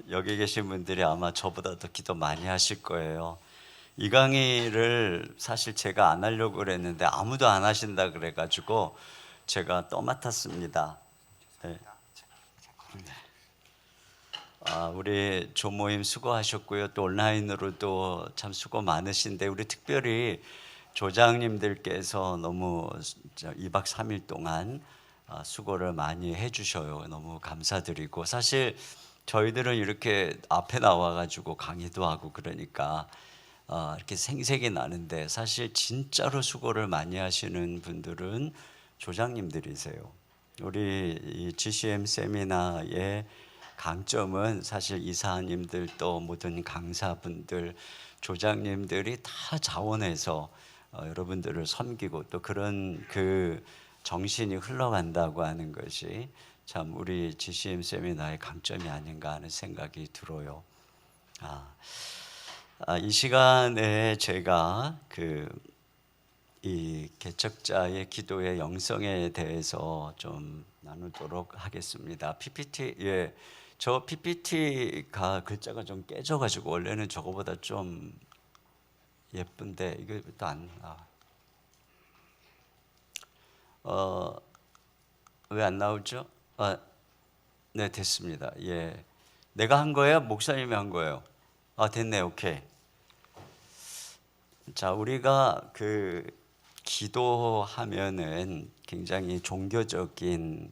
여기 계신 분들이 아마 저보다 더 기도 많이 하실 거예요. 이 강의를 사실 제가 안 하려고 그랬는데 아무도 안 하신다 그래가지고 제가 떠맡았습니다. 네. 우리 조모임 수고하셨고요. 또 온라인으로도 참 수고 많으신데 우리 특별히 조장님들께서 너무 2박 3일 동안 수고를 많이 해주셔요. 너무 감사드리고 사실 저희들은 이렇게 앞에 나와가지고 강의도 하고 그러니까 이렇게 생색이 나는데 사실 진짜로 수고를 많이 하시는 분들은 조장님들이세요. 우리 이 GCM 세미나의 강점은 사실 이사님들 또 모든 강사분들, 조장님들이 다 자원해서 여러분들을 섬기고 또 그런 그 정신이 흘러간다고 하는 것이 참 우리 GCM 세미나의 강점이 아닌가 하는 생각이 들어요. 이 시간에 제가 이 개척자의 기도의 영성에 대해서 좀 나누도록 하겠습니다. PPT, 저 PPT가 글자가 좀 깨져가지고 원래는 저거보다 좀 예쁜데 이게 또 안, 왜 안 나오죠? 네, 됐습니다. 예. 내가 한 거예요? 목사님이 한 거예요? 됐네, 오케이. 자, 우리가 기도하면은 굉장히 종교적인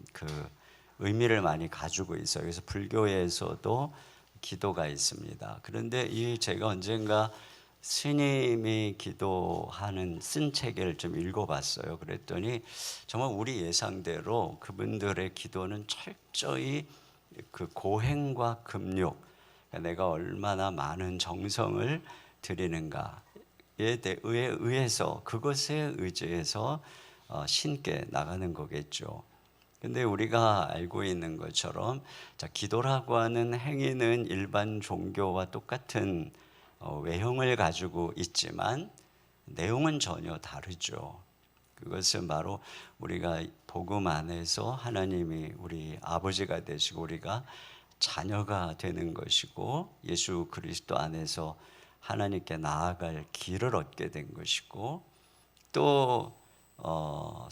의미를 많이 가지고 있어요. 그래서 불교에서도 기도가 있습니다. 그런데 제가 언젠가 스님이 기도하는 쓴 책을 좀 읽어봤어요. 그랬더니 정말 우리 예상대로 그분들의 기도는 철저히 고행과 급력, 그러니까 내가 얼마나 많은 정성을 들이는가 의해서 그것에 의지해서 신께 나가는 거겠죠. 근데 우리가 알고 있는 것처럼 기도라고 하는 행위는 일반 종교와 똑같은 외형을 가지고 있지만 내용은 전혀 다르죠. 그것은 바로 우리가 복음 안에서 하나님이 우리 아버지가 되시고 우리가 자녀가 되는 것이고 예수 그리스도 안에서 하나님께 나아갈 길을 얻게 된 것이고 또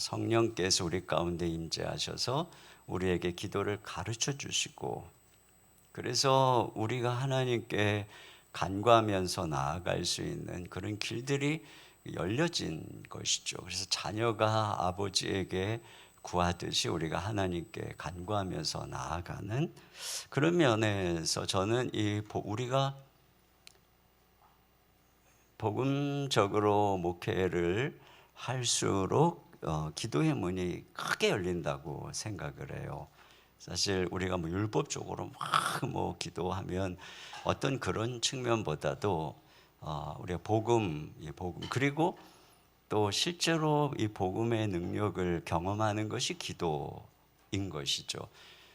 성령께서 우리 가운데 임재하셔서 우리에게 기도를 가르쳐 주시고 그래서 우리가 하나님께 간구하면서 나아갈 수 있는 그런 길들이 열려진 것이죠. 그래서 자녀가 아버지에게 구하듯이 우리가 하나님께 간구하면서 나아가는 그런 면에서 저는 우리가 복음적으로 목회를 할수록 기도의 문이 크게 열린다고 생각을 해요. 사실 우리가 율법적으로 막 기도하면 어떤 그런 측면보다도 우리가 복음 그리고 또 실제로 이 복음의 능력을 경험하는 것이 기도인 것이죠.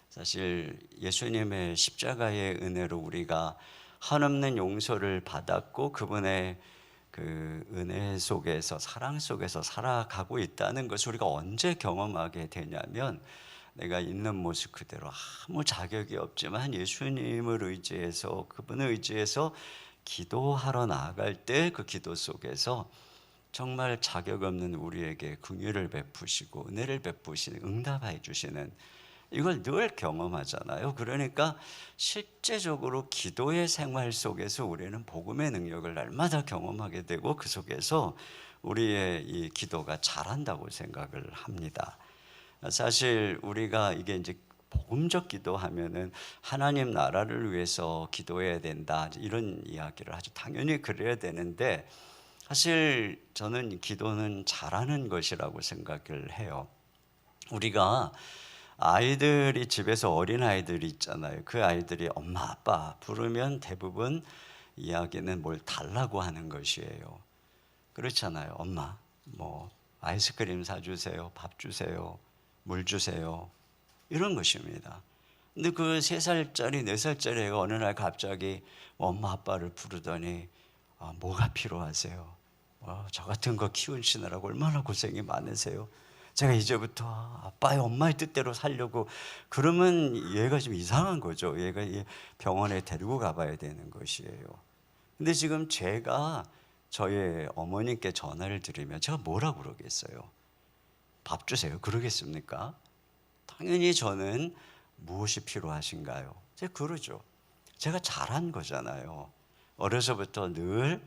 사실 예수님의 십자가의 은혜로 우리가 한없는 용서를 받았고 그분의 은혜 속에서 사랑 속에서 살아가고 있다는 것을 우리가 언제 경험하게 되냐면 내가 있는 모습 그대로 아무 자격이 없지만 예수님을 의지해서 그분을 의지해서 기도하러 나아갈 때 그 기도 속에서 정말 자격 없는 우리에게 긍휼을 베푸시고 은혜를 베푸시는 응답해 주시는 이걸 늘 경험하잖아요. 그러니까 실제적으로 기도의 생활 속에서 우리는 복음의 능력을 날마다 경험하게 되고 그 속에서 우리의 이 기도가 자란다고 생각을 합니다. 사실 우리가 이게 이제 복음적 기도하면은 하나님 나라를 위해서 기도해야 된다 이런 이야기를 하죠. 당연히 그래야 되는데 사실 저는 기도는 잘하는 것이라고 생각을 해요. 우리가 아이들이 집에서 어린아이들이 있잖아요. 그 아이들이 엄마 아빠 부르면 대부분 이야기는 뭘 달라고 하는 것이에요. 그렇잖아요. 엄마 아이스크림 사주세요, 밥 주세요, 물 주세요, 이런 것입니다. 근데 그 3살짜리 4살짜리 애가 어느 날 갑자기 엄마 아빠를 부르더니 뭐가 필요하세요? 저 같은 거 키우시느라고 얼마나 고생이 많으세요? 제가 이제부터 아빠의 엄마의 뜻대로 살려고 그러면 얘가 좀 이상한 거죠. 얘가 병원에 데리고 가봐야 되는 것이에요. 근데 지금 제가 저의 어머님께 전화를 드리면 제가 뭐라 그러겠어요? 밥 주세요. 그러겠습니까? 당연히 저는 무엇이 필요하신가요? 제가 그러죠. 제가 잘한 거잖아요. 어려서부터 늘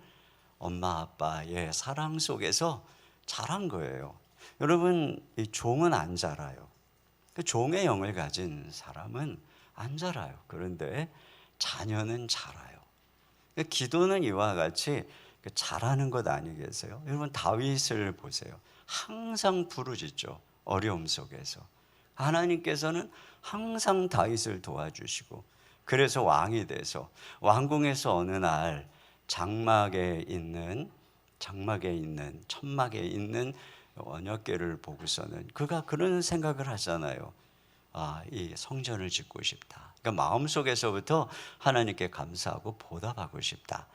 엄마 아빠의 사랑 속에서 자란 거예요. 여러분, 이 종은 안 자라요. 그 종의 영을 가진 사람은 안 자라요. 그런데 자녀는 자라요. 기도는 이와 같이 자라는 것 아니겠어요? 여러분, 다윗을 보세요. 항상 부르짖죠. 어려움 속에서. 하나님께서는 항상 다윗을 도와주시고, 그래서 왕이 돼서 왕궁에서 어느 날 장막에 있는 천막에 있는 언약궤를 보고서는 그가 그런 생각을 하잖아요. 이 성전을 짓고 싶다. 그러니까 마음속에서부터 하나님께 감사하고 보답하고 싶다.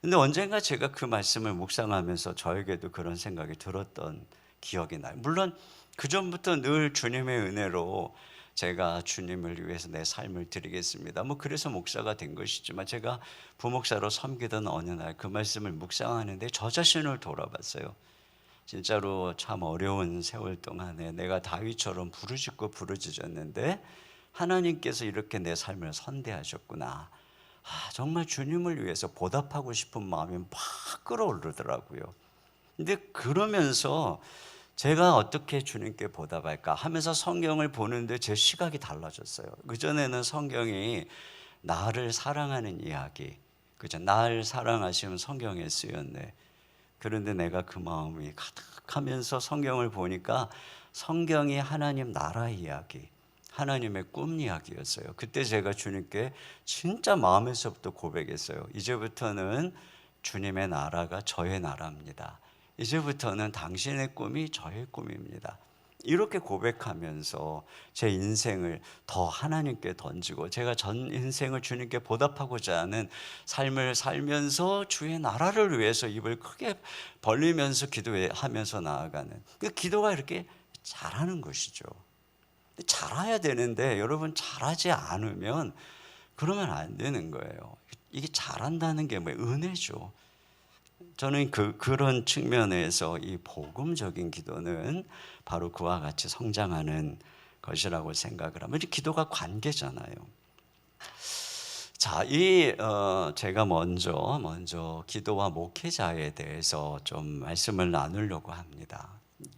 근데 언젠가 제가 그 말씀을 묵상하면서 저에게도 그런 생각이 들었던 기억이 나요. 물론 그 전부터 늘 주님의 은혜로 제가 주님을 위해서 내 삶을 드리겠습니다. 그래서 목사가 된 것이지만 제가 부목사로 섬기던 어느 날 그 말씀을 묵상하는데 저 자신을 돌아봤어요. 진짜로 참 어려운 세월 동안에 내가 다윗처럼 부르짖었는데 하나님께서 이렇게 내 삶을 선대하셨구나. 정말 주님을 위해서 보답하고 싶은 마음이 막 끌어오르더라고요. 근데 그러면서 제가 어떻게 주님께 보답할까 하면서 성경을 보는데 제 시각이 달라졌어요. 그전에는 성경이 나를 사랑하는 이야기, 그죠? 나를 사랑하시면 성경에 쓰였네. 그런데 내가 그 마음이 가득하면서 성경을 보니까 성경이 하나님 나라 이야기, 하나님의 꿈 이야기였어요. 그때 제가 주님께 진짜 마음에서부터 고백했어요. 이제부터는 주님의 나라가 저의 나라입니다. 이제부터는 당신의 꿈이 저의 꿈입니다. 이렇게 고백하면서 제 인생을 더 하나님께 던지고 제가 전 인생을 주님께 보답하고자 하는 삶을 살면서 주의 나라를 위해서 입을 크게 벌리면서 기도하면서 나아가는 그 기도가 이렇게 잘하는 것이죠. 잘해야 되는데 여러분, 잘하지 않으면 그러면 안 되는 거예요. 이게 잘한다는 게 뭐예요? 은혜죠. 저는 그런 측면에서 이 복음적인 기도는 바로 그와 같이 성장하는 것이라고 생각을 하면, 기도가 관계잖아요. 자, 제가 먼저 기도와 목회자에 대해서 좀 말씀을 나누려고 합니다.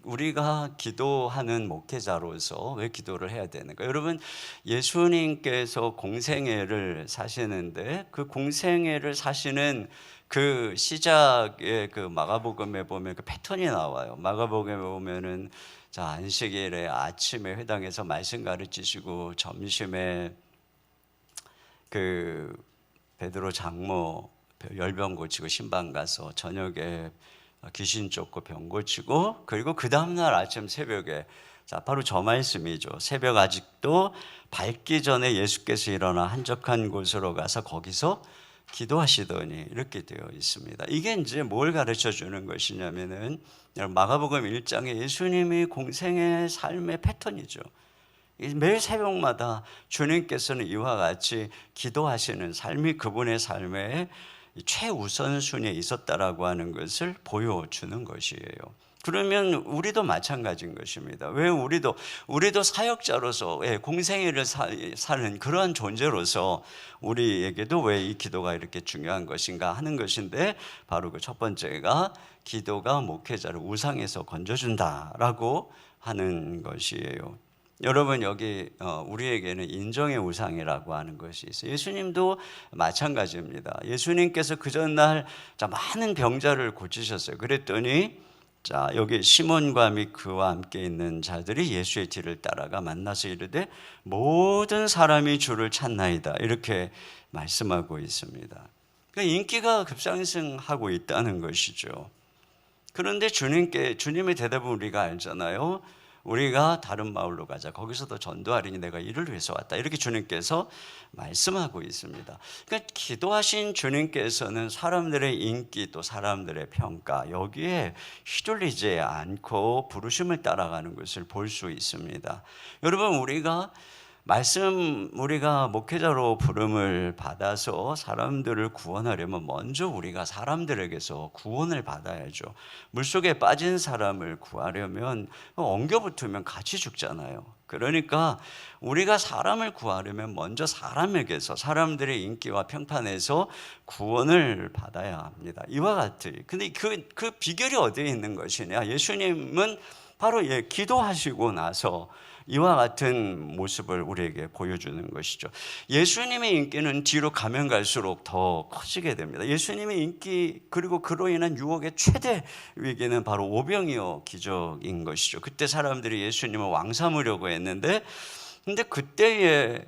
우리가 기도하는 목회자로서 왜 기도를 해야 되는가? 여러분, 예수님께서 공생애를 사시는데 그 공생애를 사시는 그 시작의 그 마가복음에 보면 그 패턴이 나와요. 마가복음에 보면은 자, 안식일에 아침에 회당에서 말씀 가르치시고, 점심에 그 베드로 장모 열병 고치고 신방 가서, 저녁에 귀신 쫓고 병 고치고, 그리고 그 다음날 아침 새벽에, 자, 바로 저 말씀이죠. 새벽 아직도 밝기 전에 예수께서 일어나 한적한 곳으로 가서 거기서 기도하시더니, 이렇게 되어 있습니다. 이게 이제 뭘 가르쳐 주는 것이냐면은, 마가복음 1장에 예수님이 공생의 삶의 패턴이죠. 매일 새벽마다 주님께서는 이와 같이 기도하시는 삶이 그분의 삶의 최우선순위에 있었다라고 하는 것을 보여주는 것이에요. 그러면 우리도 마찬가지인 것입니다. 왜 우리도 사역자로서 공생애를 사는 그러한 존재로서 우리에게도 왜 이 기도가 이렇게 중요한 것인가 하는 것인데, 바로 그 첫 번째가 기도가 목회자를 우상에서 건져준다라고 하는 것이에요. 여러분, 여기 우리에게는 인정의 우상이라고 하는 것이 있어요. 예수님도 마찬가지입니다. 예수님께서 그 전날 많은 병자를 고치셨어요. 그랬더니 자, 여기 시몬과 및 그와 함께 있는 자들이 예수의 뒤를 따라가 만나서 이르되 모든 사람이 주를 찾나이다, 이렇게 말씀하고 있습니다. 그러니까 인기가 급상승하고 있다는 것이죠. 그런데 주님의 대답은 우리가 알잖아요. 우리가 다른 마을로 가자. 거기서도 전도하리니 내가 이를 위해서 왔다. 이렇게 주님께서 말씀하고 있습니다. 그러니까 기도하신 주님께서는 사람들의 인기 또 사람들의 평가 여기에 휘둘리지 않고 부르심을 따라가는 것을 볼 수 있습니다. 여러분 우리가 목회자로 부름을 받아서 사람들을 구원하려면 먼저 우리가 사람들에게서 구원을 받아야죠. 물속에 빠진 사람을 구하려면 엉겨 붙으면 같이 죽잖아요. 그러니까 우리가 사람을 구하려면 먼저 사람에게서 사람들의 인기와 평판에서 구원을 받아야 합니다. 이와 같이. 근데 그 비결이 어디에 있는 것이냐? 예수님은 바로 기도하시고 나서 이와 같은 모습을 우리에게 보여주는 것이죠. 예수님의 인기는 뒤로 가면 갈수록 더 커지게 됩니다. 예수님의 인기 그리고 그로 인한 유혹의 최대 위기는 바로 오병이어 기적인 것이죠. 그때 사람들이 예수님을 왕 삼으려고 했는데 근데 그때에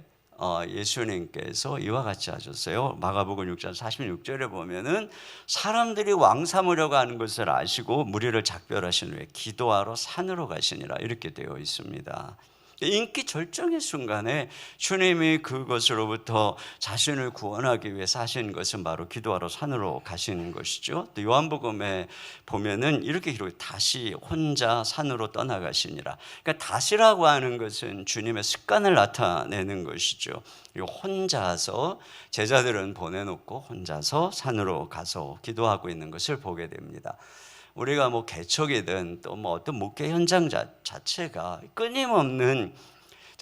예수님께서 이와 같이 하셨어요. 마가복음 6장 46절에 보면은 사람들이 왕 삼으려고 하는 것을 아시고 무리를 작별하신 후에 기도하러 산으로 가시니라 이렇게 되어 있습니다. 인기 절정의 순간에 주님이 그것으로부터 자신을 구원하기 위해 하신 것은 바로 기도하러 산으로 가시는 것이죠. 또 요한복음에 보면은 이렇게 기록해 다시 혼자 산으로 떠나가시니라. 그러니까 다시라고 하는 것은 주님의 습관을 나타내는 것이죠. 혼자서 제자들은 보내놓고 혼자서 산으로 가서 기도하고 있는 것을 보게 됩니다. 우리가 개척이든 또 어떤 목회 현장 자체가 끊임없는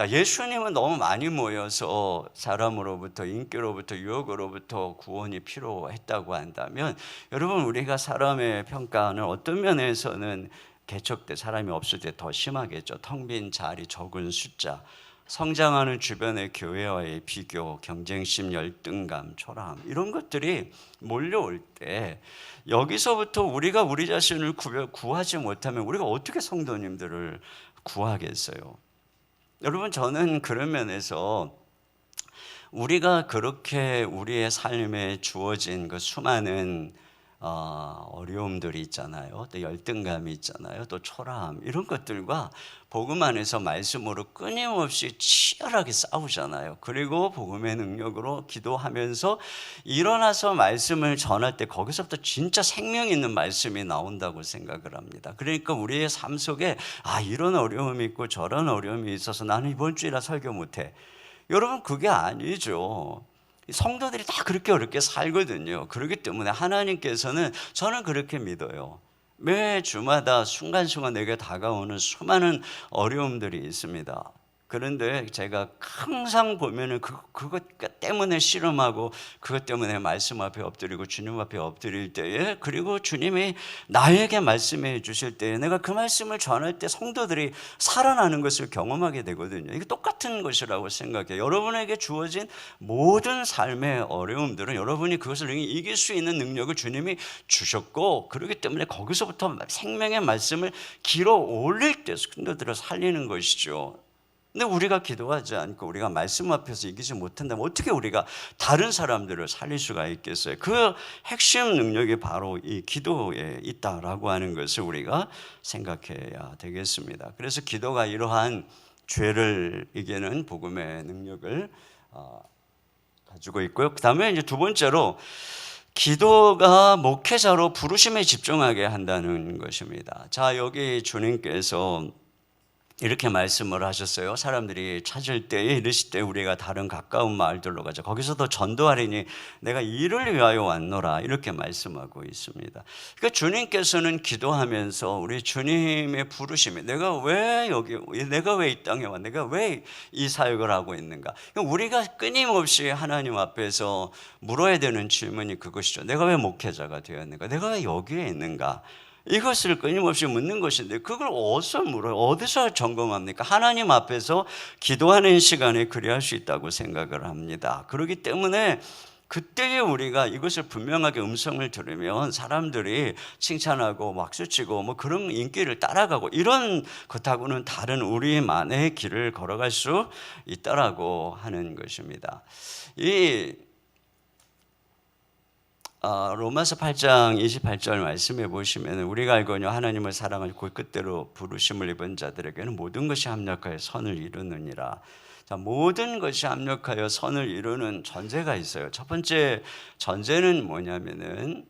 예수님은 너무 많이 모여서 사람으로부터 인기로부터 유혹으로부터 구원이 필요했다고 한다면 여러분 우리가 사람의 평가는 어떤 면에서는 개척 때 사람이 없을 때 더 심하겠죠. 텅 빈 자리 적은 숫자 성장하는 주변의 교회와의 비교, 경쟁심, 열등감, 초라함 이런 것들이 몰려올 때 여기서부터 우리가 우리 자신을 구하지 못하면 우리가 어떻게 성도님들을 구하겠어요? 여러분 저는 그런 면에서 우리가 그렇게 우리의 삶에 주어진 그 수많은 어려움들이 있잖아요. 또 열등감이 있잖아요. 또 초라함 이런 것들과 복음 안에서 말씀으로 끊임없이 치열하게 싸우잖아요. 그리고 복음의 능력으로 기도하면서 일어나서 말씀을 전할 때 거기서부터 진짜 생명 있는 말씀이 나온다고 생각을 합니다. 그러니까 우리의 삶 속에 이런 어려움이 있고 저런 어려움이 있어서 나는 이번 주일에 설교 못해. 여러분 그게 아니죠. 성도들이 다 그렇게 어렵게 살거든요. 그렇기 때문에 하나님께서는 저는 그렇게 믿어요. 매 주마다 순간순간 내게 다가오는 수많은 어려움들이 있습니다. 그런데 제가 항상 보면은 그것 때문에 씨름하고 그것 때문에 말씀 앞에 엎드리고 주님 앞에 엎드릴 때에 그리고 주님이 나에게 말씀해 주실 때에 내가 그 말씀을 전할 때 성도들이 살아나는 것을 경험하게 되거든요. 이게 똑같은 것이라고 생각해요. 여러분에게 주어진 모든 삶의 어려움들은 여러분이 그것을 이길 수 있는 능력을 주님이 주셨고 그렇기 때문에 거기서부터 생명의 말씀을 길어 올릴 때 성도들을 살리는 것이죠. 근데 우리가 기도하지 않고 우리가 말씀 앞에서 이기지 못한다면 어떻게 우리가 다른 사람들을 살릴 수가 있겠어요? 그 핵심 능력이 바로 이 기도에 있다라고 하는 것을 우리가 생각해야 되겠습니다. 그래서 기도가 이러한 죄를 이기는 복음의 능력을 가지고 있고요. 그 다음에 이제 두 번째로 기도가 목회자로 부르심에 집중하게 한다는 것입니다. 자, 여기 주님께서 이렇게 말씀을 하셨어요. 사람들이 찾을 때에 이르실 때 우리가 다른 가까운 마을들로 가자. 거기서도 전도하리니 내가 이를 위하여 왔노라. 이렇게 말씀하고 있습니다. 그러니까 주님께서는 기도하면서 우리 주님의 부르심이 내가 왜 이 땅에 왔? 내가 왜 이 사역을 하고 있는가? 그러니까 우리가 끊임없이 하나님 앞에서 물어야 되는 질문이 그것이죠. 내가 왜 목회자가 되었는가? 내가 왜 여기에 있는가? 이것을 끊임없이 묻는 것인데 그걸 어디서 물어요? 어디서 점검합니까? 하나님 앞에서 기도하는 시간에 그리할 수 있다고 생각을 합니다. 그렇기 때문에 그때에 우리가 이것을 분명하게 음성을 들으면 사람들이 칭찬하고 막수치고 그런 인기를 따라가고 이런 것하고는 다른 우리만의 길을 걸어갈 수 있다라고 하는 것입니다. 로마서 8장 28절 말씀해 보시면 우리가 알거니와 하나님을 사랑하고 그 끝대로 부르심을 입은 자들에게는 모든 것이 합력하여 선을 이루느니라. 자, 모든 것이 합력하여 선을 이루는 전제가 있어요. 첫 번째 전제는 뭐냐면은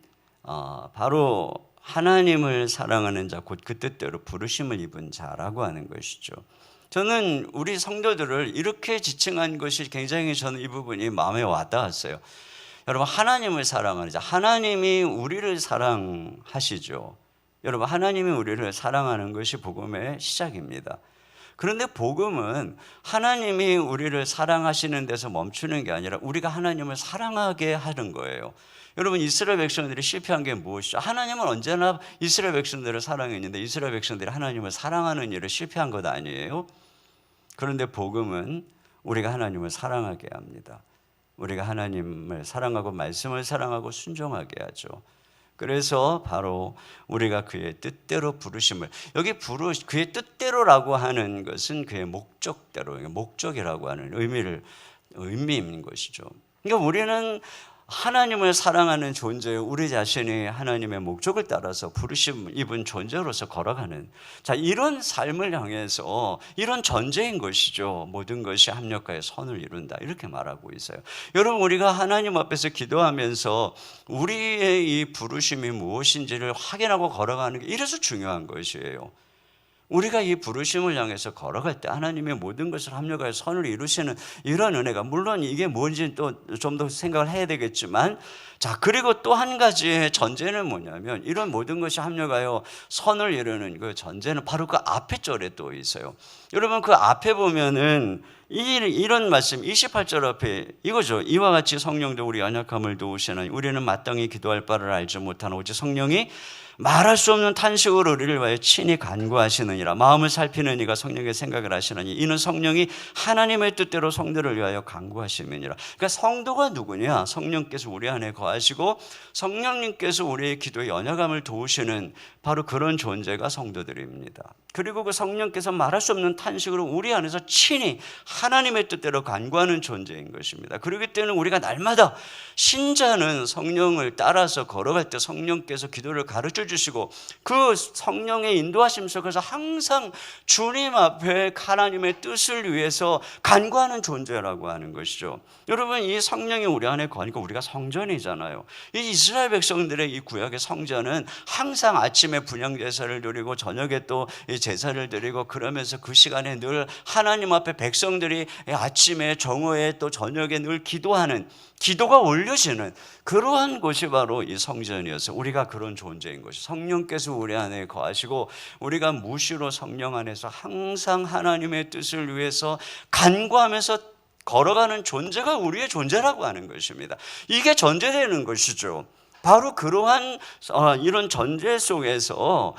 바로 하나님을 사랑하는 자, 곧 그 뜻대로 부르심을 입은 자라고 하는 것이죠. 저는 우리 성도들을 이렇게 지칭한 것이 굉장히 저는 이 부분이 마음에 와닿았어요. 여러분, 하나님을 사랑하는 자, 하나님이 우리를 사랑하시죠. 여러분, 하나님이 우리를 사랑하는 것이 복음의 시작입니다. 그런데 복음은 하나님이 우리를 사랑하시는 데서 멈추는 게 아니라 우리가 하나님을 사랑하게 하는 거예요. 여러분, 이스라엘 백성들이 실패한 게 무엇이죠? 하나님은 언제나 이스라엘 백성들을 사랑했는데 이스라엘 백성들이 하나님을 사랑하는 일을 실패한 것 아니에요? 그런데 복음은 우리가 하나님을 사랑하게 합니다. 우리가 하나님을 사랑하고 말씀을 사랑하고 순종하게 하죠. 그래서 바로 우리가 그의 뜻대로 부르심을, 여기 그의 뜻대로라고 하는 것은 그의 목적대로, 목적이라고 하는 의미인 것이죠. 그러니까 우리는 하나님을 사랑하는 존재요, 우리 자신이 하나님의 목적을 따라서 부르심 입은 존재로서 걸어가는, 자, 이런 삶을 향해서 이런 전제인 것이죠. 모든 것이 합력하여 선을 이룬다, 이렇게 말하고 있어요. 여러분, 우리가 하나님 앞에서 기도하면서 우리의 이 부르심이 무엇인지를 확인하고 걸어가는 게 이래서 중요한 것이에요. 우리가 이 부르심을 향해서 걸어갈 때 하나님의 모든 것을 합력하여 선을 이루시는 이런 은혜가, 물론 이게 뭔지 또 좀 더 생각을 해야 되겠지만, 자, 그리고 또 한 가지의 전제는 뭐냐면, 이런 모든 것이 합력하여 선을 이루는 그 전제는 바로 그 앞에 절에 또 있어요. 여러분, 그 앞에 보면은 이런 말씀 28절 앞에 이거죠. 이와 같이 성령도 우리 연약함을 도우시나니 우리는 마땅히 기도할 바를 알지 못하나 오직 성령이 말할 수 없는 탄식으로 우리를 위하여 친히 간구하시느니라. 마음을 살피는 이가 성령의 생각을 하시느니 이는 성령이 하나님의 뜻대로 성도를 위하여 간구하심이니라. 그러니까 성도가 누구냐? 성령께서 우리 안에 거하시고 성령님께서 우리의 기도의 연약함을 도우시는 바로 그런 존재가 성도들입니다. 그리고 그 성령께서 말할 수 없는 탄식으로 우리 안에서 친히 하나님의 뜻대로 간구하는 존재인 것입니다. 그렇기 때문에 우리가 날마다, 신자는 성령을 따라서 걸어갈 때 성령께서 기도를 가르쳐 주시고 그 성령의 인도하심 속에서 항상 주님 앞에 하나님의 뜻을 위해서 간구하는 존재라고 하는 것이죠. 여러분, 이 성령이 우리 안에 거하니까 우리가 성전이잖아요. 이 이스라엘 백성들의 이 구약의 성전은 항상 아침에 분향제사를 드리고 저녁에 또 제사를 드리고, 그러면서 그 시간에 늘 하나님 앞에 백성들이 아침에 정오에 또 저녁에 늘 기도하는, 기도가 올려지는 그러한 곳이 바로 이 성전이어서 우리가 그런 존재인 것이, 성령께서 우리 안에 거하시고 우리가 무시로 성령 안에서 항상 하나님의 뜻을 위해서 간구하면서 걸어가는 존재가 우리의 존재라고 하는 것입니다. 이게 전제되는 것이죠. 바로 그러한 이런 전제 속에서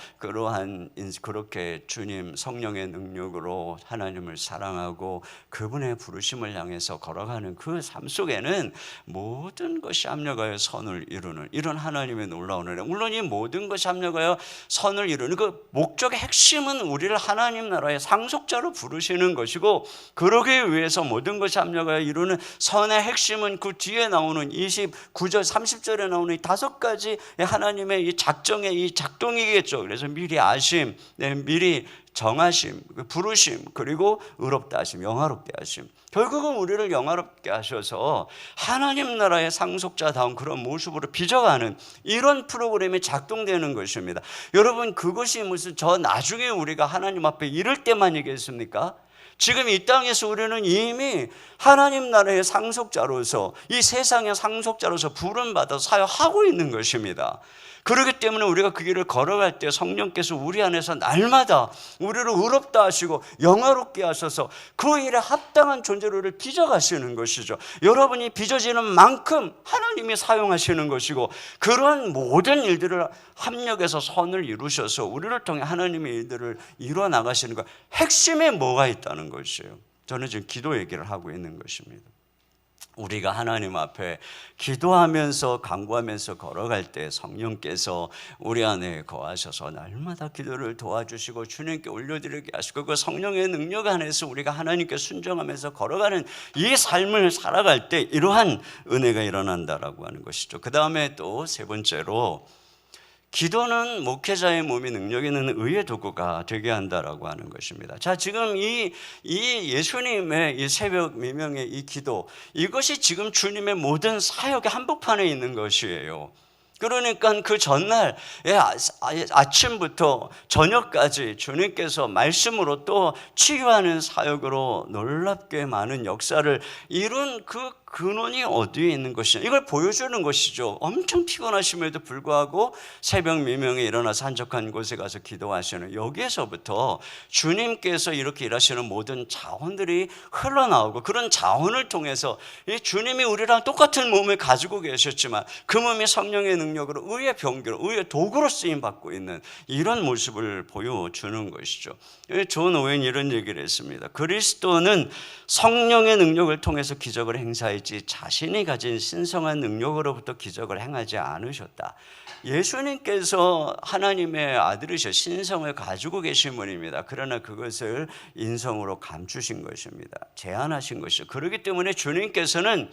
그렇게 주님 성령의 능력으로 하나님을 사랑하고 그분의 부르심을 향해서 걸어가는 그 삶 속에는 모든 것이 합력하여 선을 이루는 이런 하나님의 놀라운 은혜, 물론 이 모든 것이 합력하여 선을 이루는 그 목적의 핵심은 우리를 하나님 나라의 상속자로 부르시는 것이고, 그러기 위해서 모든 것이 합력하여 이루는 선의 핵심은 그 뒤에 나오는 29절 30절에 나오는 이 5가지 하나님의 이 작정의 이 작동이겠죠. 그래서 미리 아심, 미리 정하심, 부르심, 그리고 의롭다 하심, 영화롭게 하심. 결국은 우리를 영화롭게 하셔서 하나님 나라의 상속자다운 그런 모습으로 빚어가는 이런 프로그램이 작동되는 것입니다. 여러분, 그것이 무슨 나중에 우리가 하나님 앞에 이를 때만이겠습니까? 지금 이 땅에서 우리는 이미 하나님 나라의 상속자로서, 이 세상의 상속자로서 부름받아 사역하고 있는 것입니다. 그렇기 때문에 우리가 그 길을 걸어갈 때 성령께서 우리 안에서 날마다 우리를 의롭다 하시고 영화롭게 하셔서 그 일에 합당한 존재로 우리를 빚어가시는 것이죠. 여러분이 빚어지는 만큼 하나님이 사용하시는 것이고, 그런 모든 일들을 합력해서 선을 이루셔서 우리를 통해 하나님의 일들을 이루어 나가시는 것, 핵심에 뭐가 있다는 것이에요. 저는 지금 기도 얘기를 하고 있는 것입니다. 우리가 하나님 앞에 기도하면서 간구하면서 걸어갈 때 성령께서 우리 안에 거하셔서 날마다 기도를 도와주시고 주님께 올려드리게 하시고 그 성령의 능력 안에서 우리가 하나님께 순종하면서 걸어가는 이 삶을 살아갈 때 이러한 은혜가 일어난다라고 하는 것이죠. 그 다음에 또 세 번째로 기도는 목회자의 몸이 능력 있는 의의 도구가 되게 한다라고 하는 것입니다. 자, 지금 이 예수님의 이 새벽 미명의 이 기도, 이것이 지금 주님의 모든 사역의 한복판에 있는 것이에요. 그러니까 그 전날 아침부터 저녁까지 주님께서 말씀으로 또 치유하는 사역으로 놀랍게 많은 역사를 이룬 그 근원이 어디에 있는 것이냐, 이걸 보여주는 것이죠. 엄청 피곤하심에도 불구하고 새벽 미명에 일어나서 한적한 곳에 가서 기도하시는, 여기에서부터 주님께서 이렇게 일하시는 모든 자원들이 흘러나오고, 그런 자원을 통해서 이 주님이 우리랑 똑같은 몸을 가지고 계셨지만 그 몸이 성령의 능력으로 의의 병기로, 의의 도구로 쓰임받고 있는 이런 모습을 보여주는 것이죠. 존 오웬이 이런 얘기를 했습니다. 그리스도는 성령의 능력을 통해서 기적을 행사했지 자신이 가진 신성한 능력으로부터 기적을 행하지 않으셨다. 예수님께서 하나님의 아들이셔 신성을 가지고 계신 분입니다. 그러나 그것을 인성으로 감추신 것입니다. 제한하신 것이죠. 그렇기 때문에 주님께서는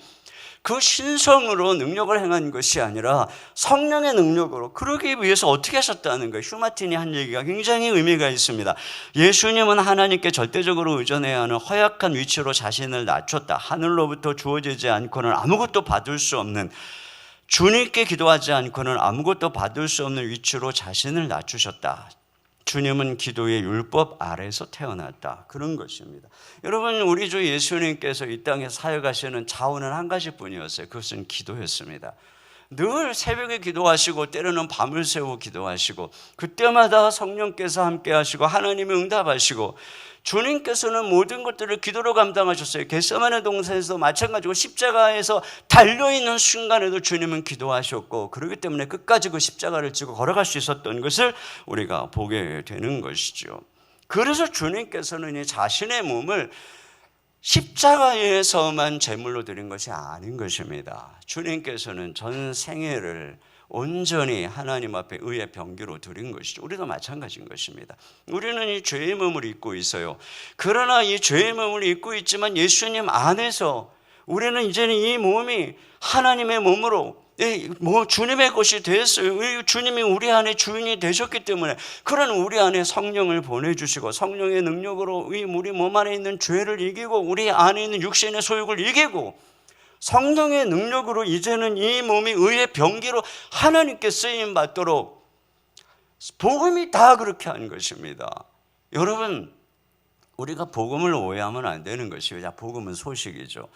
그 신성으로 능력을 행한 것이 아니라 성령의 능력으로, 그러기 위해서 어떻게 하셨다는 거예요. 휴마틴이 한 얘기가 굉장히 의미가 있습니다. 예수님은 하나님께 절대적으로 의존해야 하는 허약한 위치로 자신을 낮췄다. 하늘로부터 주어지지 않고는 아무것도 받을 수 없는, 주님께 기도하지 않고는 아무것도 받을 수 없는 위치로 자신을 낮추셨다. 주님은 기도의 율법 아래에서 태어났다. 그런 것입니다. 여러분, 우리 주 예수님께서 이 땅에 사역하시는 자원은 한 가지뿐이었어요. 그것은 기도였습니다. 늘 새벽에 기도하시고 때로는 밤을 새워 기도하시고, 그때마다 성령께서 함께 하시고 하나님이 응답하시고, 주님께서는 모든 것들을 기도로 감당하셨어요. 겟세마네 동산에서도 마찬가지고 십자가에서 달려있는 순간에도 주님은 기도하셨고, 그렇기 때문에 끝까지 그 십자가를 지고 걸어갈 수 있었던 것을 우리가 보게 되는 것이죠. 그래서 주님께서는 이 자신의 몸을 십자가에서만 제물로 드린 것이 아닌 것입니다. 주님께서는 전 생애를 온전히 하나님 앞에 의의 병기로 드린 것이죠. 우리도 마찬가지인 것입니다. 우리는 이 죄의 몸을 입고 있어요. 그러나 이 죄의 몸을 입고 있지만 예수님 안에서 우리는 이제는 이 몸이 하나님의 몸으로 주님의 것이 됐어요. 주님이 우리 안에 주인이 되셨기 때문에, 그런 우리 안에 성령을 보내주시고 성령의 능력으로 우리 몸 안에 있는 죄를 이기고 우리 안에 있는 육신의 소욕을 이기고 성령의 능력으로 이제는 이 몸이 의의 병기로 하나님께 쓰임받도록 복음이 다 그렇게 한 것입니다. 여러분, 우리가 복음을 오해하면 안 되는 것이에요. 복음은 소식이죠.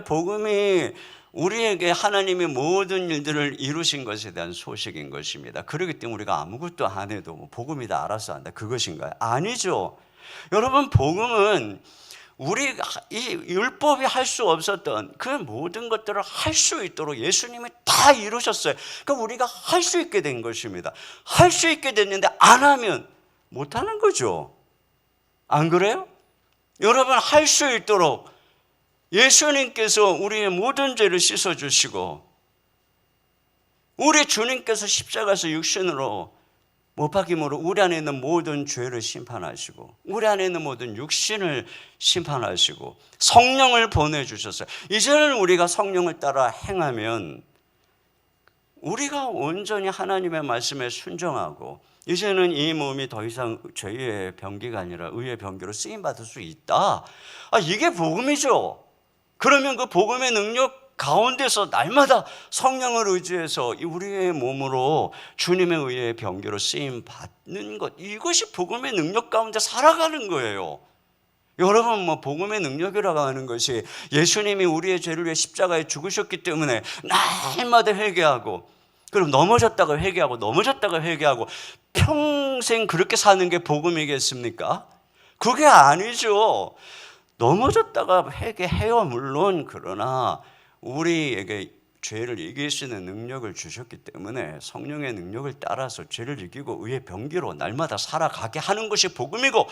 복음이 우리에게 하나님이 모든 일들을 이루신 것에 대한 소식인 것입니다. 그렇기 때문에 우리가 아무것도 안 해도 복음이 다 알아서 한다, 그것인가요? 아니죠. 여러분, 복음은 우리 이 율법이 할 수 없었던 그 모든 것들을 할 수 있도록 예수님이 다 이루셨어요. 그러니까 우리가 할 수 있게 된 것입니다. 할 수 있게 됐는데 안 하면 못 하는 거죠. 안 그래요? 여러분, 할 수 있도록 예수님께서 우리의 모든 죄를 씻어주시고, 우리 주님께서 십자가에서 육신으로 못 박힘으로 우리 안에 있는 모든 죄를 심판하시고, 우리 안에 있는 모든 육신을 심판하시고 성령을 보내주셨어요. 이제는 우리가 성령을 따라 행하면 우리가 온전히 하나님의 말씀에 순종하고, 이제는 이 몸이 더 이상 죄의 병기가 아니라 의의 병기로 쓰임받을 수 있다. 이게 복음이죠. 그러면 그 복음의 능력 가운데서 날마다 성령을 의지해서 우리의 몸으로 주님의 의의 병기로 쓰임받는 것, 이것이 복음의 능력 가운데 살아가는 거예요. 여러분, 복음의 능력이라고 하는 것이 예수님이 우리의 죄를 위해 십자가에 죽으셨기 때문에 날마다 회개하고, 그럼 넘어졌다가 회개하고 넘어졌다가 회개하고 평생 그렇게 사는 게 복음이겠습니까? 그게 아니죠. 넘어졌다가 회개해요, 물론. 그러나 우리에게 죄를 이길 수 있는 능력을 주셨기 때문에 성령의 능력을 따라서 죄를 이기고 의의 병기로 날마다 살아가게 하는 것이 복음이고,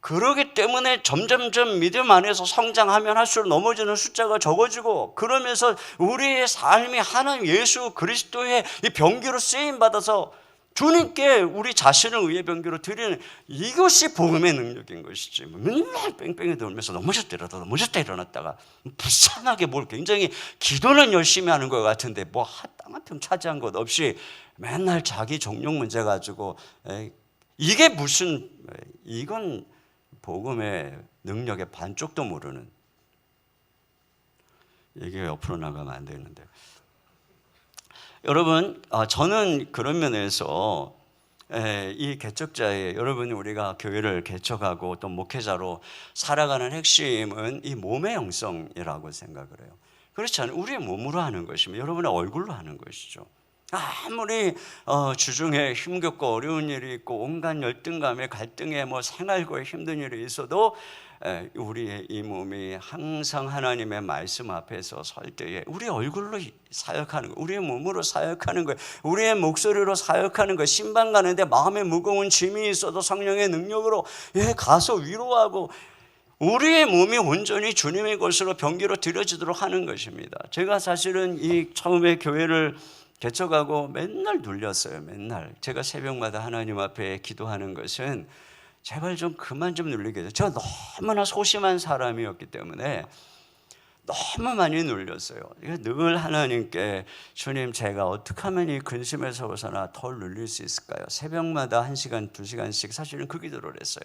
그러기 때문에 점점점 믿음 안에서 성장하면 할수록 넘어지는 숫자가 적어지고, 그러면서 우리의 삶이 하나님 예수 그리스도의 이 병기로 쓰임 받아서 주님께 우리 자신을 의의 병기로 드리는, 이것이 복음의 능력인 것이지. 맨날 뺑뺑이 돌면서 넘어졌다 일어났다가 불쌍하게 뭘 굉장히 기도는 열심히 하는 것 같은데 뭐 땅 한 평 차지한 것 없이 맨날 자기 정욕 문제 가지고, 이게 무슨, 이건 복음의 능력의 반쪽도 모르는, 이게 옆으로 나가면 안 되는데. 여러분, 저는 그런 면에서 이 개척자의, 여러분, 우리가 교회를 개척하고 또 목회자로 살아가는 핵심은 이 몸의 영성이라고 생각을 해요. 그렇지 않아요? 우리의 몸으로 하는 것이면 여러분의 얼굴로 하는 것이죠. 아무리 주중에 힘겹고 어려운 일이 있고 온갖 열등감에 갈등에 뭐 생활고에 힘든 일이 있어도 우리의 이 몸이 항상 하나님의 말씀 앞에서 설 때에 우리 얼굴로 사역하는 거, 우리의 몸으로 사역하는 거, 우리의 목소리로 사역하는 거, 신방 가는데 마음에 무거운 짐이 있어도 성령의 능력으로 가서 위로하고, 우리의 몸이 온전히 주님의 것으로 병기로 드려지도록 하는 것입니다. 제가 사실은 이 처음에 교회를 개척하고 맨날 눌렸어요. 맨날 제가 새벽마다 하나님 앞에 기도하는 것은 제발 좀 그만 좀 눌리게 해줘. 제가 너무나 소심한 사람이었기 때문에 너무 많이 눌렸어요. 늘 하나님께, 주님, 제가 어떻게 하면 이 근심에서 벗어나 덜 눌릴 수 있을까요? 새벽마다 1시간, 2시간씩 사실은 그 기도를 했어요.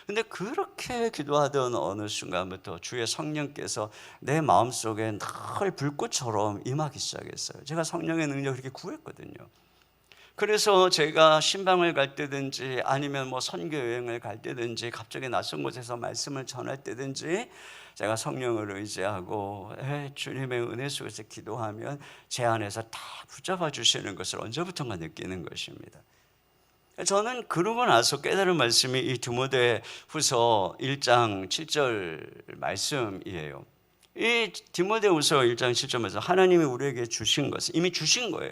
근데 그렇게 기도하던 어느 순간부터 주의 성령께서 내 마음속에 늘 불꽃처럼 임하기 시작했어요. 제가 성령의 능력을 그렇게 구했거든요. 그래서 제가 신방을 갈 때든지 아니면 뭐 선교 여행을 갈 때든지 갑자기 낯선 곳에서 말씀을 전할 때든지 제가 성령을 의지하고 주님의 은혜 속에서 기도하면 제 안에서 다 붙잡아 주시는 것을 언제부턴가 느끼는 것입니다. 저는 그러고 나서 깨달은 말씀이 이 디모데후서 1장 7절 말씀이에요. 이 디모데후서 1장 7절에서 하나님이 우리에게 주신 것은 이미 주신 거예요.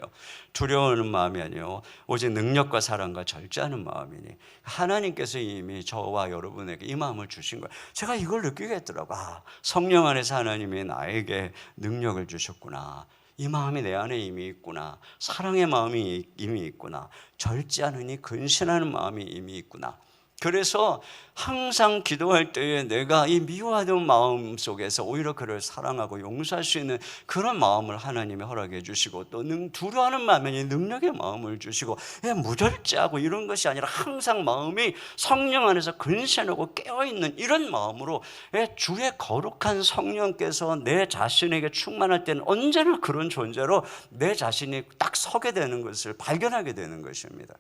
두려워하는 마음이 아니요 오직 능력과 사랑과 절제하는 마음이니, 하나님께서 이미 저와 여러분에게 이 마음을 주신 거예요. 제가 이걸 느끼겠더라고요. 성령 안에서 하나님이 나에게 능력을 주셨구나. 이 마음이 내 안에 이미 있구나. 사랑의 마음이 이미 있구나. 절제하느니 근신하는 마음이 이미 있구나. 그래서 항상 기도할 때에 내가 이 미워하던 마음 속에서 오히려 그를 사랑하고 용서할 수 있는 그런 마음을 하나님이 허락해 주시고, 또 두려워하는 마음에 능력의 마음을 주시고, 무절제하고 이런 것이 아니라 항상 마음이 성령 안에서 근신하고 깨어있는 이런 마음으로 주의 거룩한 성령께서 내 자신에게 충만할 때는 언제나 그런 존재로 내 자신이 딱 서게 되는 것을 발견하게 되는 것입니다.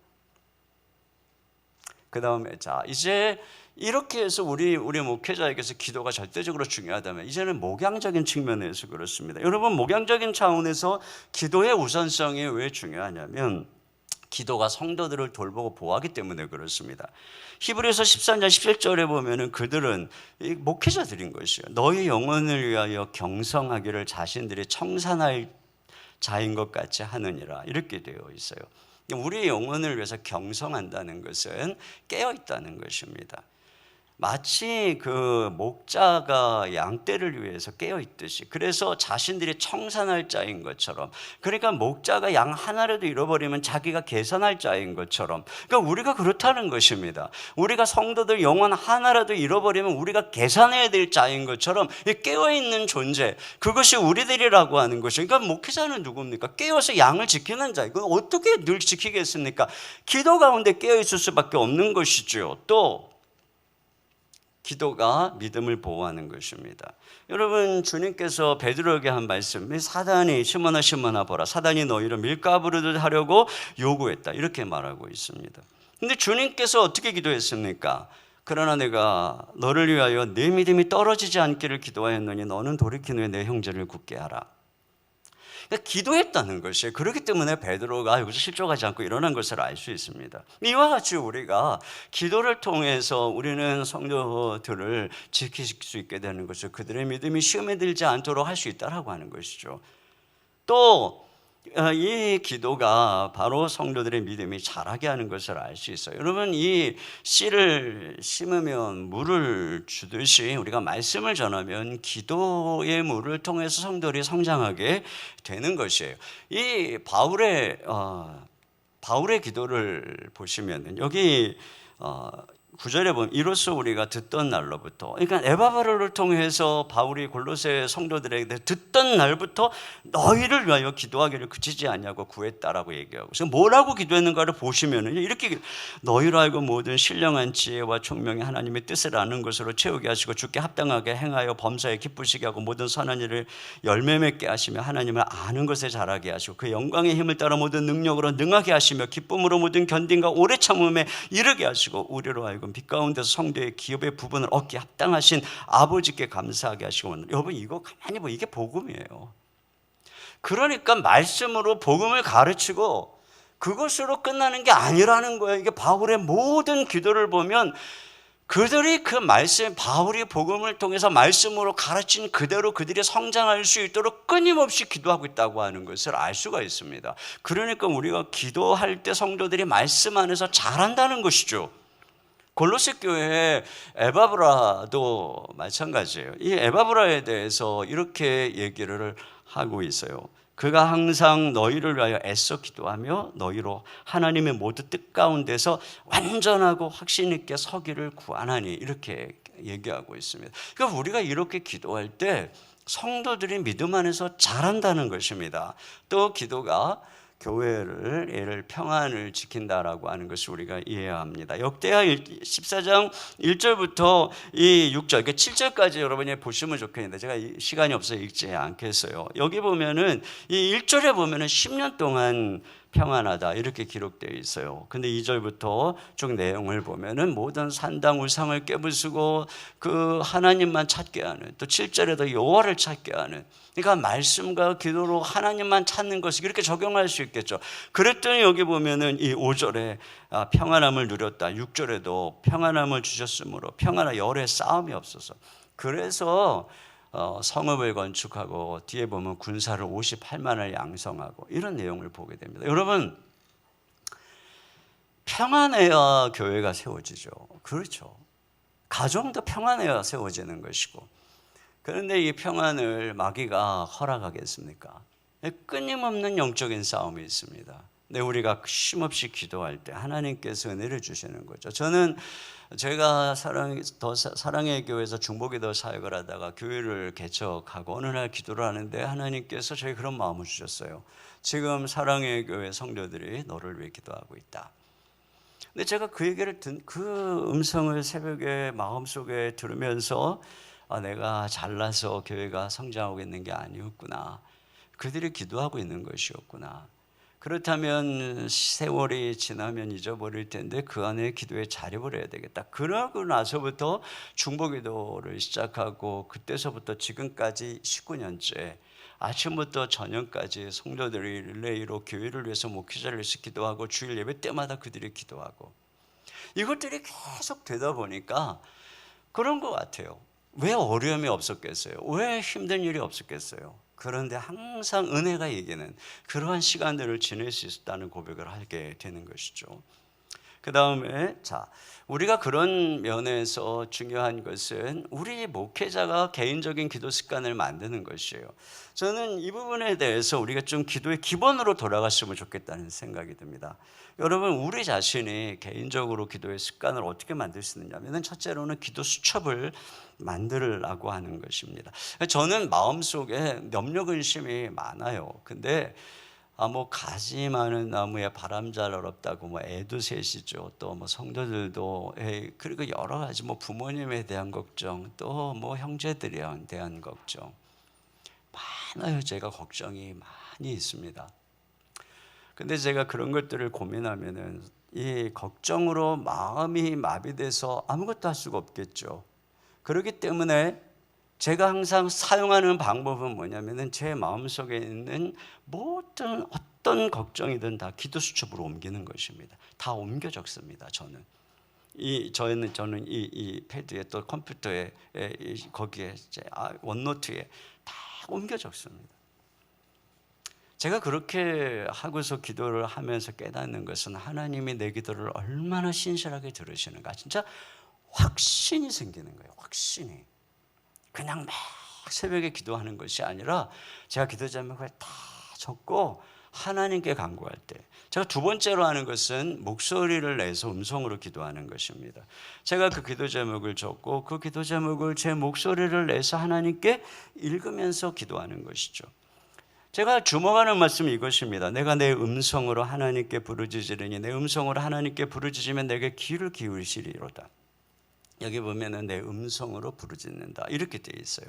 그 다음에 이제 이렇게 해서 우리 목회자에게서 기도가 절대적으로 중요하다면, 이제는 목양적인 측면에서 그렇습니다. 여러분, 목양적인 차원에서 기도의 우선성이 왜 중요하냐면 기도가 성도들을 돌보고 보호하기 때문에 그렇습니다. 히브리서 13장 17절에 보면은 그들은 목회자들인 것이에요. 너희 영혼을 위하여 경성하기를 자신들이 청산할 자인 것 같이 하느니라, 이렇게 되어 있어요. 우리의 영혼을 위해서 경성한다는 것은 깨어있다는 것입니다. 마치 그 목자가 양떼를 위해서 깨어있듯이, 그래서 자신들이 청산할 자인 것처럼, 그러니까 목자가 양 하나라도 잃어버리면 자기가 계산할 자인 것처럼, 그러니까 우리가 그렇다는 것입니다. 우리가 성도들 영혼 하나라도 잃어버리면 우리가 계산해야 될 자인 것처럼 깨어있는 존재, 그것이 우리들이라고 하는 것이죠. 그러니까 목회자는 누굽니까? 깨어서 양을 지키는 자. 이건 어떻게 늘 지키겠습니까? 기도 가운데 깨어있을 수밖에 없는 것이죠. 또 기도가 믿음을 보호하는 것입니다. 여러분, 주님께서 베드로에게 한 말씀, 사단이 시몬아 보라, 사단이 너희를 밀가부르듯 하려고 요구했다, 이렇게 말하고 있습니다. 근데 주님께서 어떻게 기도했습니까? 그러나 내가 너를 위하여 내 믿음이 떨어지지 않기를 기도하였노니 너는 돌이킨 후에 내 형제를 굳게 하라. 그러니까 기도했다는 것이에요. 그렇기 때문에 베드로가 여기서 실족하지 않고 일어난 것을 알 수 있습니다. 이와 같이 우리가 기도를 통해서 우리는 성도들을 지킬 수 있게 되는 것을, 그들의 믿음이 시험에 들지 않도록 할 수 있다라고 하는 것이죠. 또 이 기도가 바로 성도들의 믿음이 자라게 하는 것을 알 수 있어요. 여러분, 이 씨를 심으면 물을 주듯이 우리가 말씀을 전하면 기도의 물을 통해서 성도들이 성장하게 되는 것이에요. 이 바울의 기도를 보시면 여기 9절에 보면 이로써 우리가 듣던 날로부터, 그러니까 에바브라를 통해서 바울이 골로새 성도들에게 듣던 날부터 너희를 위하여 기도하기를 그치지 않냐고 구했다라고 얘기하고, 그래서 뭐라고 기도했는가를 보시면 이렇게 너희로 알고 모든 신령한 지혜와 총명이 하나님의 뜻을 아는 것으로 채우게 하시고 주께 합당하게 행하여 범사에 기쁘시게 하고 모든 선한 일을 열매 맺게 하시며 하나님을 아는 것에 자라게 하시고 그 영광의 힘을 따라 모든 능력으로 능하게 하시며 기쁨으로 모든 견딘과 오래 참음에 이르게 하시고 우리로 알고 빛 가운데서 성도의 기업의 부분을 얻기에 합당하신 아버지께 감사하게 하시고. 여러분, 이거 가만히 보면 이게 복음이에요. 그러니까 말씀으로 복음을 가르치고 그것으로 끝나는 게 아니라는 거예요. 이게 바울의 모든 기도를 보면 그들이 그 말씀, 바울이 복음을 통해서 말씀으로 가르친 그대로 그들이 성장할 수 있도록 끊임없이 기도하고 있다고 하는 것을 알 수가 있습니다. 그러니까 우리가 기도할 때 성도들이 말씀 안에서 자란다는 것이죠. 골로새 교회의 에바브라도 마찬가지예요. 이 에바브라에 대해서 이렇게 얘기를 하고 있어요. 그가 항상 너희를 위하여 애써 기도하며 너희로 하나님의 모든 뜻 가운데서 완전하고 확신 있게 서기를 구하나니, 이렇게 얘기하고 있습니다. 그러니까 우리가 이렇게 기도할 때 성도들이 믿음 안에서 자란다는 것입니다. 또 기도가 교회를 평안을 지킨다라고 하는 것을 우리가 이해해야 합니다. 역대하 14장 1절부터 이 6절, 7절까지 여러분이 보시면 좋겠는데 제가 시간이 없어서 읽지 않겠어요. 여기 보면은 이 1절에 보면은 10년 동안 평안하다 이렇게 기록되어 있어요. 근데 2절부터 쭉 내용을 보면은 모든 산당 우상을 깨부수고 그 하나님만 찾게 하는, 또 7절에도 여호와를 찾게 하는, 그러니까 말씀과 기도로 하나님만 찾는 것이 이렇게 적용할 수 있겠죠. 그랬더니 여기 보면은 이 5절에 평안함을 누렸다, 6절에도 평안함을 주셨으므로 평안한 열의 싸움이 없어서, 그래서 성읍을 건축하고 뒤에 보면 군사를 58만을 양성하고 이런 내용을 보게 됩니다. 여러분, 평안해야 교회가 세워지죠. 그렇죠. 가정도 평안해야 세워지는 것이고, 그런데 이 평안을 마귀가 허락하겠습니까? 끊임없는 영적인 싸움이 있습니다. 근데 우리가 쉼없이 기도할 때 하나님께서 은혜를 주시는 거죠. 저는 제가 사랑의 교회에서 중보기도 사역을 하다가 교회를 개척하고 어느 날 기도를 하는데 하나님께서 저희 그런 마음을 주셨어요. 지금 사랑의 교회 성도들이 너를 위해 기도하고 있다. 근데 제가 그 얘기를 그 음성을 새벽에 마음속에 들으면서 내가 잘나서 교회가 성장하고 있는 게 아니었구나. 그들이 기도하고 있는 것이었구나. 그렇다면 세월이 지나면 잊어버릴 텐데 그 안에 기도에 자립을 해야 되겠다. 그러고 나서부터 중보기도를 시작하고 그때서부터 지금까지 19년째 아침부터 저녁까지 성도들이 릴레이로 교회를 위해서 목회자를 위해서 기도하고 주일 예배 때마다 그들이 기도하고, 이것들이 계속 되다 보니까 그런 것 같아요. 왜 어려움이 없었겠어요? 왜 힘든 일이 없었겠어요? 그런데 항상 은혜가 이기는 그러한 시간들을 지낼 수 있었다는 고백을 하게 되는 것이죠. 그 다음에 우리가 그런 면에서 중요한 것은 우리 목회자가 개인적인 기도 습관을 만드는 것이에요. 저는 이 부분에 대해서 우리가 좀 기도의 기본으로 돌아갔으면 좋겠다는 생각이 듭니다. 여러분, 우리 자신이 개인적으로 기도의 습관을 어떻게 만들 수 있느냐면, 첫째로는 기도 수첩을 만들라고 하는 것입니다. 저는 마음속에 염려근심이 많아요. 근데 가지 많은 나무에 바람 잘 어렵다고 애도셋이죠. 또 성도들도 그리고 여러 가지 부모님에 대한 걱정, 또 형제들에 대한 걱정 많아요. 제가 걱정이 많이 있습니다. 근데 제가 그런 것들을 고민하면은 이 걱정으로 마음이 마비돼서 아무것도 할 수가 없겠죠. 그렇기 때문에 제가 항상 사용하는 방법은 뭐냐면은 제 마음속에 있는 모든 어떤 걱정이든 다 기도 수첩으로 옮기는 것입니다. 다 옮겨 적습니다. 저는 이 패드에 또 컴퓨터에 거기에 원노트에 다 옮겨 적습니다. 제가 그렇게 하고서 기도를 하면서 깨닫는 것은 하나님이 내 기도를 얼마나 신실하게 들으시는가, 진짜 확신이 생기는 거예요. 확신이. 그냥 막 새벽에 기도하는 것이 아니라 제가 기도 제목을 다 적고 하나님께 간구할 때, 제가 두 번째로 하는 것은 목소리를 내서 음성으로 기도하는 것입니다. 제가 그 기도 제목을 적고 그 기도 제목을 제 목소리를 내서 하나님께 읽으면서 기도하는 것이죠. 제가 주목하는 말씀이 이것입니다. 내가 내 음성으로 하나님께 부르짖으리니 내 음성으로 하나님께 부르짖으면 내게 귀를 기울이시리로다. 여기 보면은 내 음성으로 부르짖는다 이렇게 되어 있어요.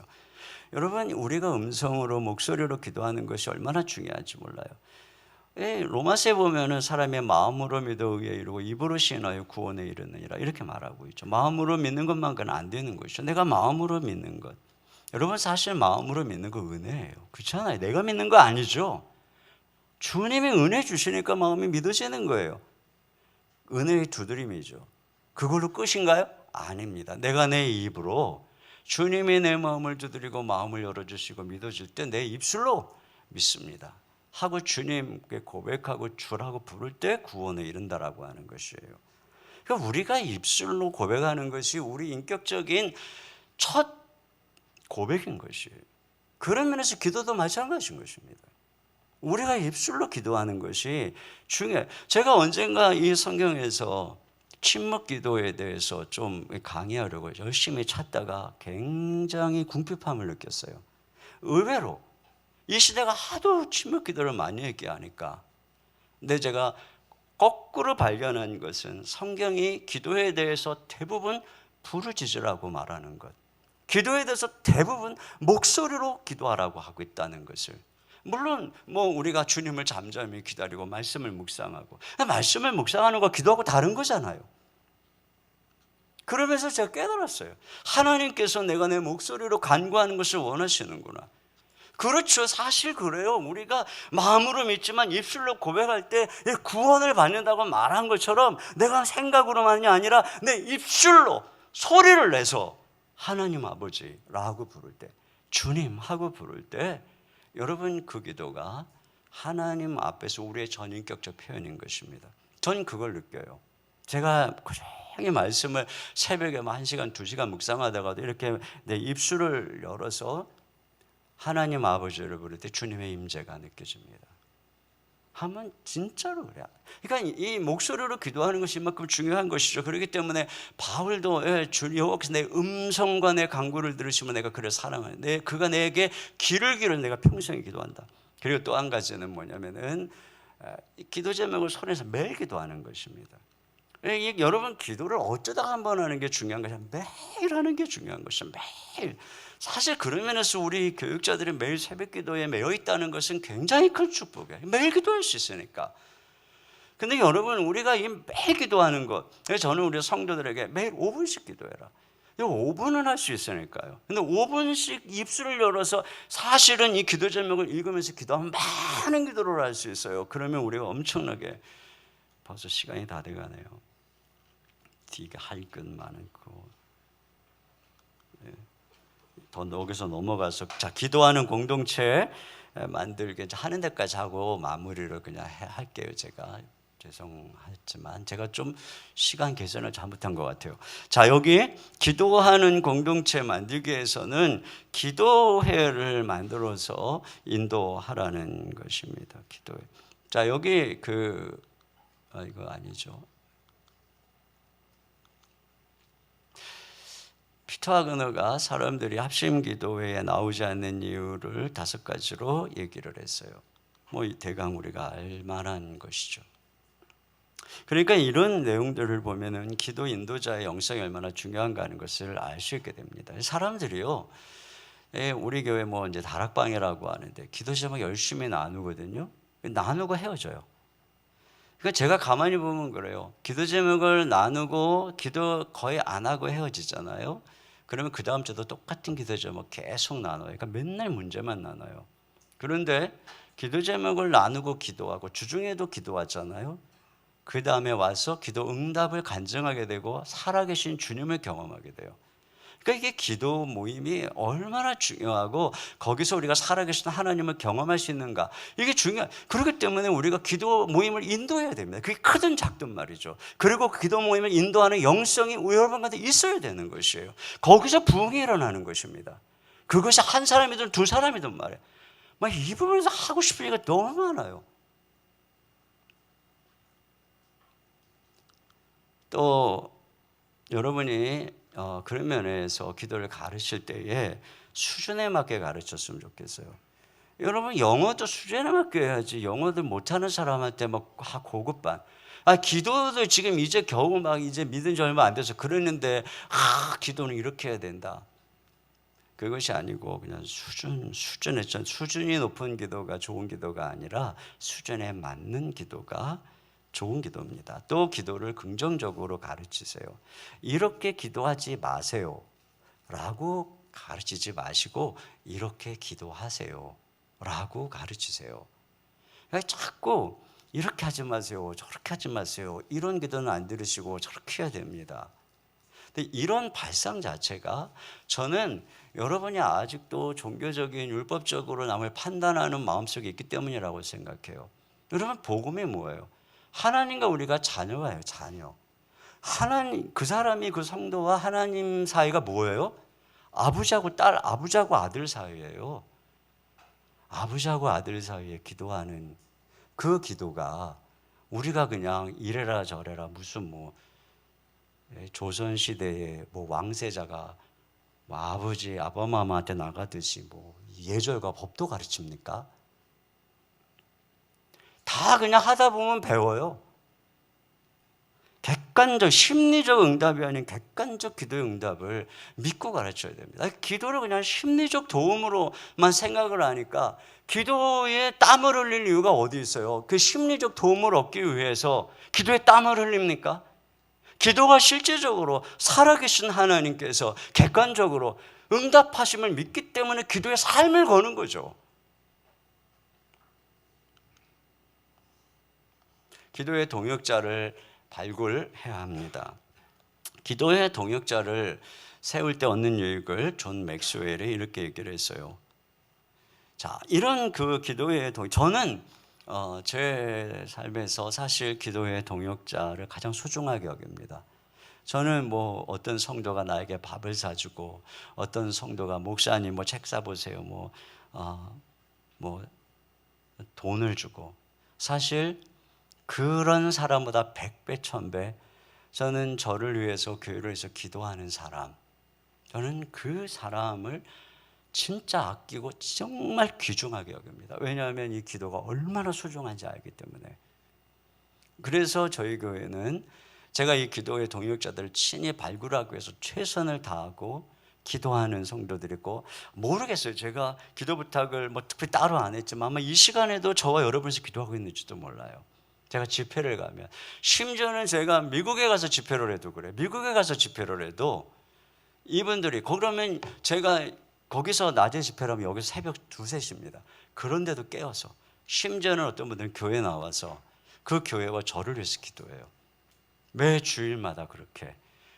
여러분, 우리가 음성으로 목소리로 기도하는 것이 얼마나 중요한지 몰라요. 로마서에 보면은 사람의 마음으로 믿어 의에 이르고 입으로 시인하여 구원에 이르느니라 이렇게 말하고 있죠. 마음으로 믿는 것만큼은 안 되는 것이죠. 내가 마음으로 믿는 것. 여러분, 사실 마음으로 믿는 거 은혜예요. 그렇잖아요. 내가 믿는 거 아니죠. 주님이 은혜 주시니까 마음이 믿어지는 거예요. 은혜의 두드림이죠. 그걸로 끝인가요? 아닙니다. 내가 내 입으로 주님이 내 마음을 두드리고 마음을 열어주시고 믿어줄 때 내 입술로 믿습니다 하고 주님께 고백하고 주라고 부를 때 구원에 이른다라고 하는 것이에요. 그러니까 우리가 입술로 고백하는 것이 우리 인격적인 첫 고백인 것이에요. 그런 면에서 기도도 마찬가지인 것입니다. 우리가 입술로 기도하는 것이 중요해요. 제가 언젠가 이 성경에서 침묵 기도에 대해서 좀 강의하려고 열심히 찾다가 굉장히 궁핍함을 느꼈어요. 의외로 이 시대가 하도 침묵 기도를 많이 얘기하니까. 근데 제가 거꾸로 발견한 것은 성경이 기도에 대해서 대부분 부르짖으라고 말하는 것, 기도에 대해서 대부분 목소리로 기도하라고 하고 있다는 것을. 물론 우리가 주님을 잠잠히 기다리고 말씀을 묵상하고, 말씀을 묵상하는 거 기도하고 다른 거잖아요. 그러면서 제가 깨달았어요. 하나님께서 내가 내 목소리로 간구하는 것을 원하시는구나. 그렇죠. 사실 그래요. 우리가 마음으로 믿지만 입술로 고백할 때 구원을 받는다고 말한 것처럼 내가 생각으로만이 아니라 내 입술로 소리를 내서 하나님 아버지라고 부를 때, 주님 하고 부를 때, 여러분, 그 기도가 하나님 앞에서 우리의 전인격적 표현인 것입니다. 전 그걸 느껴요. 제가 고생히 말씀을 새벽에 1시간, 2시간 묵상하다가도 이렇게 내 입술을 열어서 하나님 아버지를 부를 때 주님의 임재가 느껴집니다. 하면 진짜로 그래요. 그러니까 이 목소리로 기도하는 것이 이만큼 중요한 것이죠. 그렇기 때문에 바울도 여호와께서 내 음성과 내 간구를 들으시면 내가 그를 사랑하는데 그가 내게 귀를 기울여 내가 평생에 기도한다. 그리고 또 한 가지는 뭐냐면은 기도 제목을 손에서 매일 기도하는 것입니다. 여러분, 기도를 어쩌다가 한번 하는 게 중요한 것이 아니라 매일 하는 게 중요한 것이죠. 매일. 사실 그런 면에서 우리 교육자들이 매일 새벽 기도에 매여 있다는 것은 굉장히 큰 축복이에요. 매일 기도할 수 있으니까. 근데 여러분, 우리가 이 매일 기도하는 것, 저는 우리 성도들에게 매일 5분씩 기도해라. 5분은 할 수 있으니까요. 근데 5분씩 입술을 열어서 사실은 이 기도 제목을 읽으면서 기도하면 많은 기도를 할 수 있어요. 그러면 우리가 엄청나게, 벌써 시간이 다 돼가네요. 뒤가 할 것 많고. 더 여기서 넘어가서 기도하는 공동체 만들게 하는 데까지 하고 마무리를 그냥 할게요. 제가 죄송하지만 제가 좀 시간 계산을 잘못한 것 같아요. 자, 여기 기도하는 공동체 만들기 위해서는 기도회를 만들어서 인도하라는 것입니다. 기도회. 자, 여기 이거 아니죠. 피터 하그너가 사람들이 합심기도회에 나오지 않는 이유를 5가지로 얘기를 했어요. 대강 우리가 알만한 것이죠. 그러니까 이런 내용들을 보면은 기도 인도자의 영성이 얼마나 중요한가 하는 것을 알 수 있게 됩니다. 사람들이요, 우리 교회 이제 다락방이라고 하는데 기도 제목 열심히 나누거든요. 나누고 헤어져요. 그러니까 제가 가만히 보면 그래요. 기도 제목을 나누고 기도 거의 안 하고 헤어지잖아요. 그러면 그 다음 주도 똑같은 기도 제목 계속 나눠요. 그러니까 맨날 문제만 나눠요. 그런데 기도 제목을 나누고 기도하고 주중에도 기도하잖아요. 그 다음에 와서 기도 응답을 간증하게 되고 살아계신 주님을 경험하게 돼요. 그러니까 이게 기도 모임이 얼마나 중요하고 거기서 우리가 살아계신 하나님을 경험할 수 있는가, 이게 중요해요. 그렇기 때문에 우리가 기도 모임을 인도해야 됩니다. 그게 크든 작든 말이죠. 그리고 그 기도 모임을 인도하는 영성이 여러분 가운데 있어야 되는 것이에요. 거기서 부흥이 일어나는 것입니다. 그것이 한 사람이든 두 사람이든 말이에요. 막 이 부분에서 하고 싶은 얘기가 너무 많아요. 또 여러분이 그런 면에서 기도를 가르칠 때에 수준에 맞게 가르쳤으면 좋겠어요. 여러분 영어도 수준에 맞게 해야지. 영어들 못하는 사람한테 막 고급반. 기도도 지금 이제 겨우 막 이제 믿은 지 얼마 안 돼서 그러는데 기도는 이렇게 해야 된다. 그것이 아니고 그냥 수준이 높은 기도가 좋은 기도가 아니라 수준에 맞는 기도가 좋은 기도입니다. 또 기도를 긍정적으로 가르치세요. 이렇게 기도하지 마세요 라고 가르치지 마시고 이렇게 기도하세요 라고 가르치세요. 그러니까 자꾸 이렇게 하지 마세요, 저렇게 하지 마세요, 이런 기도는 안 들으시고 저렇게 해야 됩니다. 근데 이런 발상 자체가 저는 여러분이 아직도 종교적인 율법적으로 남을 판단하는 마음속에 있기 때문이라고 생각해요. 여러분 복음이 뭐예요? 하나님과 우리가 자녀예요. 자녀. 하나님, 그 사람이 그 성도와 하나님 사이가 뭐예요? 아버지하고 딸, 아버지하고 아들 사이예요. 아버지하고 아들 사이에 기도하는 그 기도가 우리가 그냥 이래라 저래라 무슨 조선 시대의 왕세자가 아버지 아바마마한테 나가듯이 예절과 법도 가르칩니까? 다 그냥 하다 보면 배워요. 객관적 심리적 응답이 아닌 객관적 기도의 응답을 믿고 가르쳐야 됩니다. 기도를 그냥 심리적 도움으로만 생각을 하니까 기도에 땀을 흘릴 이유가 어디 있어요? 그 심리적 도움을 얻기 위해서 기도에 땀을 흘립니까? 기도가 실제적으로 살아계신 하나님께서 객관적으로 응답하심을 믿기 때문에 기도에 삶을 거는 거죠. 기도의 동역자를 발굴해야 합니다. 기도의 동역자를 세울 때 얻는 유익을 존 맥스웰이 이렇게 얘기를 했어요. 자, 이런 그 기도의 저는 제 삶에서 사실 기도의 동역자를 가장 소중하게 여깁니다. 저는 어떤 성도가 나에게 밥을 사주고 어떤 성도가 목사님 책 사보세요 돈을 주고, 사실 그런 사람보다 100배 1000배 저는 저를 위해서 교회를 위해서 기도하는 사람, 저는 그 사람을 진짜 아끼고 정말 귀중하게 여깁니다. 왜냐하면 이 기도가 얼마나 소중한지 알기 때문에. 그래서 저희 교회는 제가 이 기도의 동역자들을 친히 발굴하기 위해서 최선을 다하고 기도하는 성도들이 있고, 모르겠어요. 제가 기도 부탁을 특별히 따로 안 했지만 아마 이 시간에도 저와 여러분이 기도하고 있는지도 몰라요. 제가 집회를 가면, 심지어는 제가 미국에 가서 집회를 해도 그래요. 미국에 가서 집회를 해도 이분들이, 그러면 제가 거기서 낮에 집회를 하면 여기서 새벽 2, 3시입니다. 그런데도 깨어서, 심지어는 어떤 분들은 교회 나와서 그 교회와 저를 위해서 기도해요. 매 주일마다 그렇게.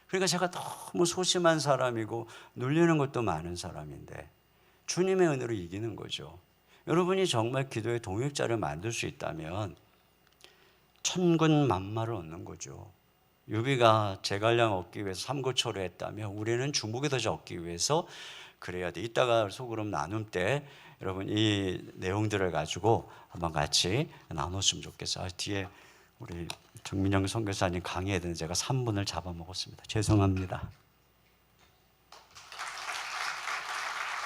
그러니까 제가 너무 소심한 사람이고 눌리는 것도 많은 사람인데 주님의 은혜로 이기는 거죠. 여러분이 정말 기도의 동역자를 만들 수 있다면 천군 만마를 얻는 거죠. 유비가 제갈량 얻기 위해서 삼고초를 했다면 우리는 중국에도 얻기 위해서 그래야 돼. 이따가 소그룹 나눔 때 여러분 이 내용들을 가지고 한번 같이 나눴으면 좋겠어요. 뒤에 우리 정민영 선교사님 강의에 대해 제가 3분을 잡아먹었습니다. 죄송합니다.